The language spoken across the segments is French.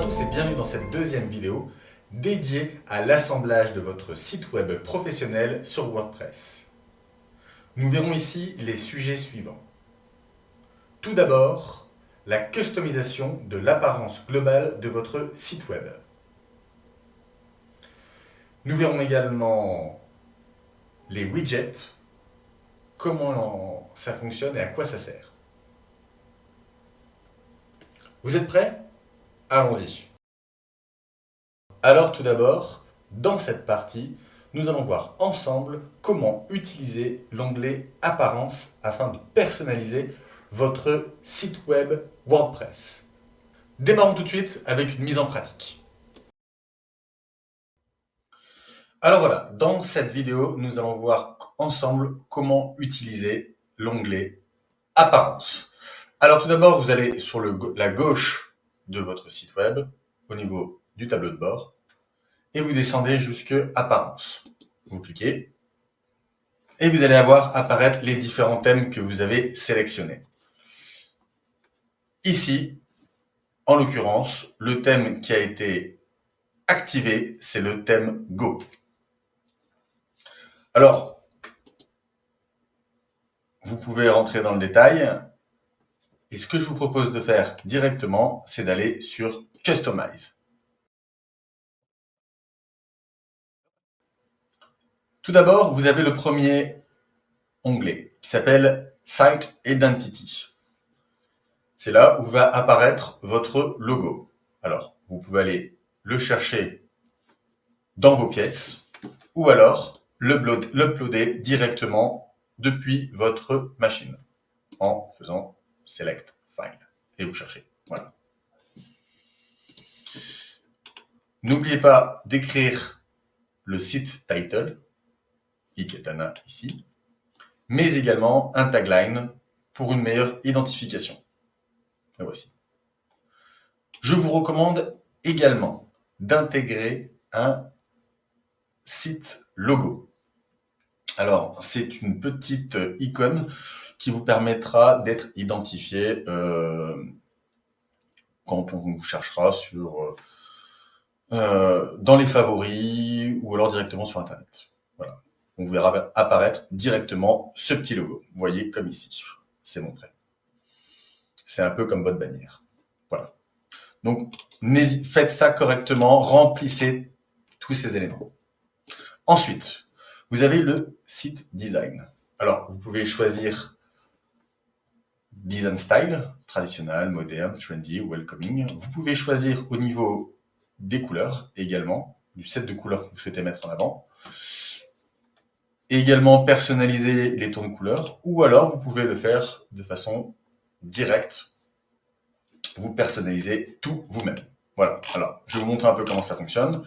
Bonjour à tous et bienvenue dans cette deuxième vidéo dédiée à l'assemblage de votre site web professionnel sur WordPress. Nous verrons ici les sujets suivants. Tout d'abord, la customisation de l'apparence globale de votre site web. Nous verrons également les widgets, comment ça fonctionne et à quoi ça sert. Vous êtes prêts? Allons-y. Alors tout d'abord, dans cette partie, nous allons voir ensemble comment utiliser l'onglet Apparence afin de personnaliser votre site web WordPress. Démarrons tout de suite avec une mise en pratique. Alors voilà, dans cette vidéo, nous allons voir ensemble comment utiliser l'onglet Apparence. Alors tout d'abord, vous allez sur la gauche de votre site web, au niveau du tableau de bord, et vous descendez jusque Apparence. Vous cliquez et vous allez avoir apparaître les différents thèmes que vous avez sélectionnés. Ici, en l'occurrence, le thème qui a été activé, c'est le thème Go. Alors, vous pouvez rentrer dans le détail et ce que je vous propose de faire directement, c'est d'aller sur Customize. Tout d'abord, vous avez le premier onglet qui s'appelle Site Identity. C'est là où va apparaître votre logo. Alors, vous pouvez aller le chercher dans vos pièces ou alors l'uploader directement depuis votre machine en faisant Select File et vous cherchez. Voilà. N'oubliez pas d'écrire le site title, Iketana ici, mais également un tagline pour une meilleure identification. Le voici. Je vous recommande également d'intégrer un site logo. Alors, c'est une petite icône qui vous permettra d'être identifié quand on vous cherchera dans les favoris ou alors directement sur Internet. Voilà. On verra apparaître directement ce petit logo. Vous voyez comme ici, c'est montré. C'est un peu comme votre bannière. Voilà. Donc, faites ça correctement, remplissez tous ces éléments. Ensuite, vous avez le site design. Alors, vous pouvez choisir design style, traditionnel, moderne, trendy, welcoming. Vous pouvez choisir au niveau des couleurs également, du set de couleurs que vous souhaitez mettre en avant. Et également personnaliser les tons de couleurs, ou alors vous pouvez le faire de façon directe. Vous personnalisez tout vous-même. Voilà. Alors, je vais vous montrer un peu comment ça fonctionne.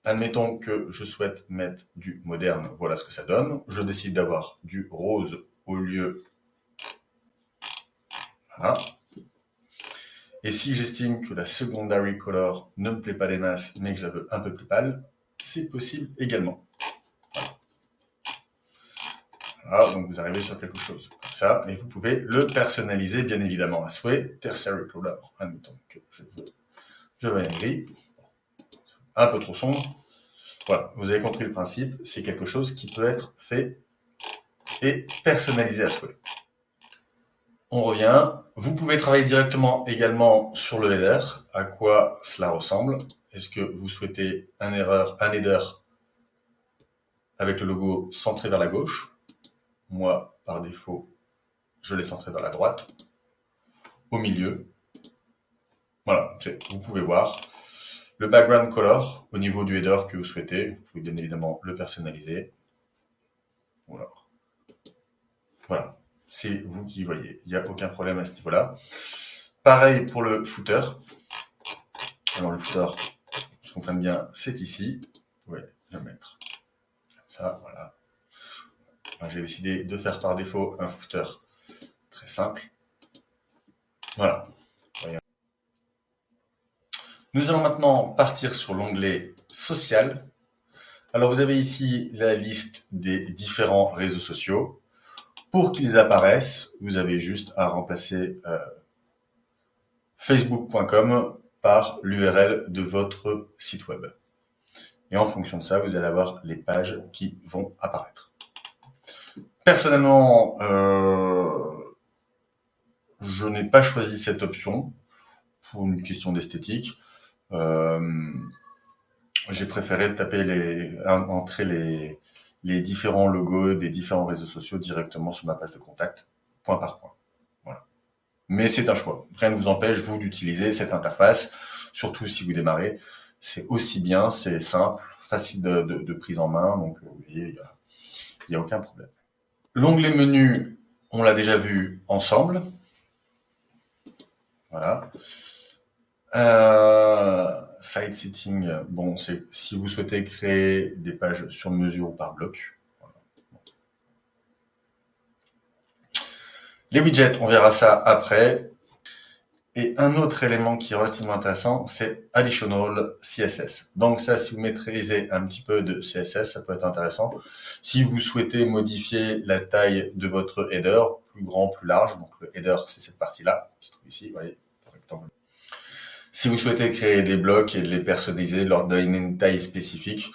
Admettons que je souhaite mettre du moderne, voilà ce que ça donne. Je décide d'avoir du rose au lieu. Voilà. Et si j'estime que la secondary color ne me plaît pas des masses, mais que je la veux un peu plus pâle, c'est possible également. Voilà, donc vous arrivez sur quelque chose comme ça, et vous pouvez le personnaliser bien évidemment à souhait. Tertiary color, admettons que je veux un gris, un peu trop sombre. Voilà, vous avez compris le principe, c'est quelque chose qui peut être fait et personnalisé à souhait. On revient. Vous pouvez travailler directement également sur le header. À quoi cela ressemble? Est-ce que vous souhaitez un header avec le logo centré vers la gauche? Moi, par défaut, je l'ai centré vers la droite. Au milieu. Voilà, vous pouvez voir. Le background color, au niveau du header que vous souhaitez, vous pouvez bien évidemment le personnaliser. Voilà. Voilà. C'est vous qui voyez. Il n'y a aucun problème à ce niveau-là. Pareil pour le footer. Alors le footer, on se comprenne bien, c'est ici. Vous pouvez le mettre comme ça, voilà. J'ai décidé de faire par défaut un footer très simple. Voilà. Nous allons maintenant partir sur l'onglet social. Alors vous avez ici la liste des différents réseaux sociaux. Pour qu'ils apparaissent, vous avez juste à remplacer facebook.com par l'URL de votre site web. Et en fonction de ça, vous allez avoir les pages qui vont apparaître. Personnellement, je n'ai pas choisi cette option pour une question d'esthétique. J'ai préféré entrer les différents logos des différents réseaux sociaux directement sur ma page de contact, point par point. Voilà. Mais c'est un choix. Rien ne vous empêche, vous, d'utiliser cette interface, surtout si vous démarrez. C'est aussi bien, c'est simple, facile de prise en main, donc vous voyez, il n'y a aucun problème. L'onglet menu, on l'a déjà vu ensemble. Voilà. Site setting, bon, c'est si vous souhaitez créer des pages sur mesure ou par bloc. Voilà. Les widgets, on verra ça après. Et un autre élément qui est relativement intéressant, c'est Additional CSS. Donc ça, si vous maîtrisez un petit peu de CSS, ça peut être intéressant. Si vous souhaitez modifier la taille de votre header, plus grand, plus large, donc le header, c'est cette partie-là, qui se trouve ici, vous voyez, rectangle. Si vous souhaitez créer des blocs et de les personnaliser, leur donner une taille spécifique,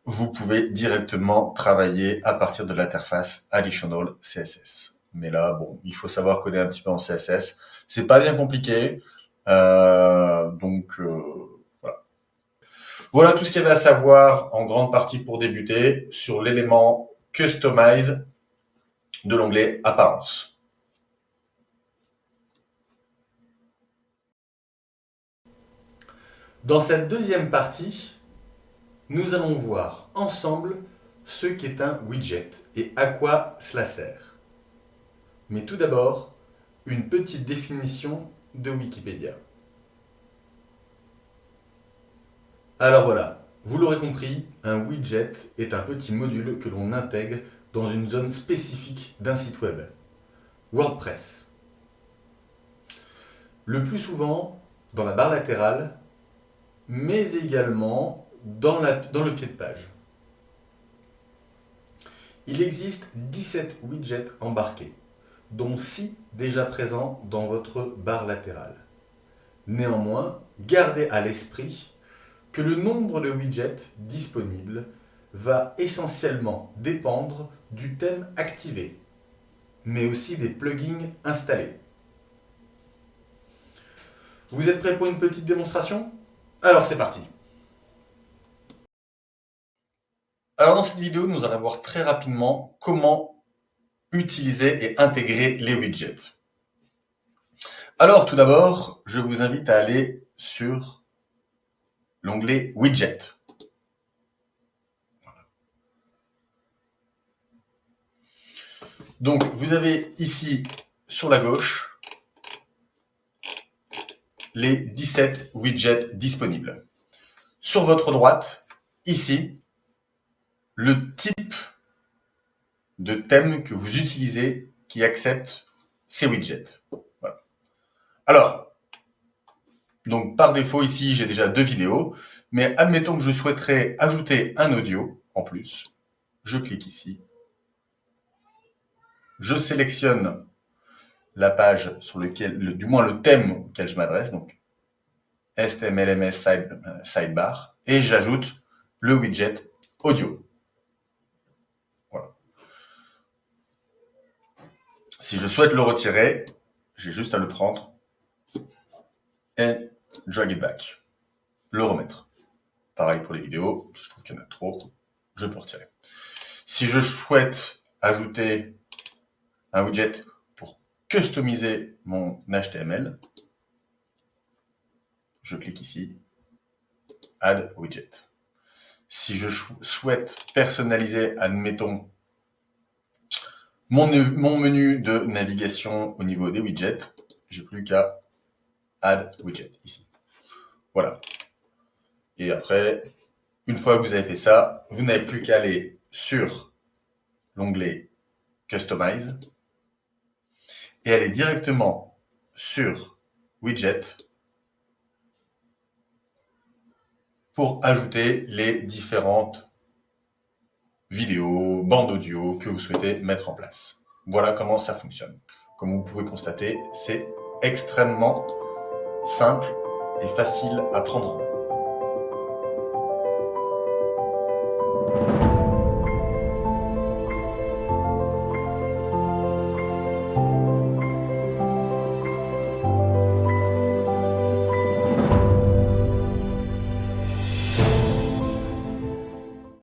vous pouvez directement travailler à partir de l'interface Additional CSS. Mais là, bon, il faut savoir coder un petit peu en CSS. C'est pas bien compliqué. Donc, voilà. Voilà tout ce qu'il y avait à savoir en grande partie pour débuter sur l'élément Customize de l'onglet Apparence. Dans cette deuxième partie, nous allons voir ensemble ce qu'est un widget et à quoi cela sert. Mais tout d'abord, une petite définition de Wikipédia. Alors voilà, vous l'aurez compris, un widget est un petit module que l'on intègre dans une zone spécifique d'un site web, WordPress. Le plus souvent dans la barre latérale, mais également dans le pied de page. Il existe 17 widgets embarqués, dont 6 déjà présents dans votre barre latérale. Néanmoins, gardez à l'esprit que le nombre de widgets disponibles va essentiellement dépendre du thème activé, mais aussi des plugins installés. Vous êtes prêts pour une petite démonstration? Alors c'est parti! Alors dans cette vidéo, nous allons voir très rapidement comment utiliser et intégrer les widgets. Alors tout d'abord, je vous invite à aller sur l'onglet Widget. Voilà. Donc vous avez ici sur la gauche les 17 widgets disponibles. Sur votre droite, ici, le type de thème que vous utilisez qui accepte ces widgets. Voilà. Alors, donc par défaut ici, j'ai déjà 2 vidéos, mais admettons que je souhaiterais ajouter un audio en plus. Je clique ici. Je sélectionne la page sur laquelle, du moins le thème auquel je m'adresse, donc HTML/CSS sidebar, et j'ajoute le widget audio. Voilà. Si je souhaite le retirer, j'ai juste à le prendre et drag it back, le remettre. Pareil pour les vidéos, si je trouve qu'il y en a trop, je peux retirer. Si je souhaite ajouter un widget pour customiser mon HTML, je clique ici, Add Widget. Si je souhaite personnaliser, admettons, mon menu de navigation au niveau des widgets, j'ai plus qu'à Add Widget ici. Voilà. Et après, une fois que vous avez fait ça, vous n'avez plus qu'à aller sur l'onglet Customize et aller directement sur Widget pour ajouter les différentes vidéos, bandes audio que vous souhaitez mettre en place. Voilà comment ça fonctionne. Comme vous pouvez constater, c'est extrêmement simple et facile à prendre en main.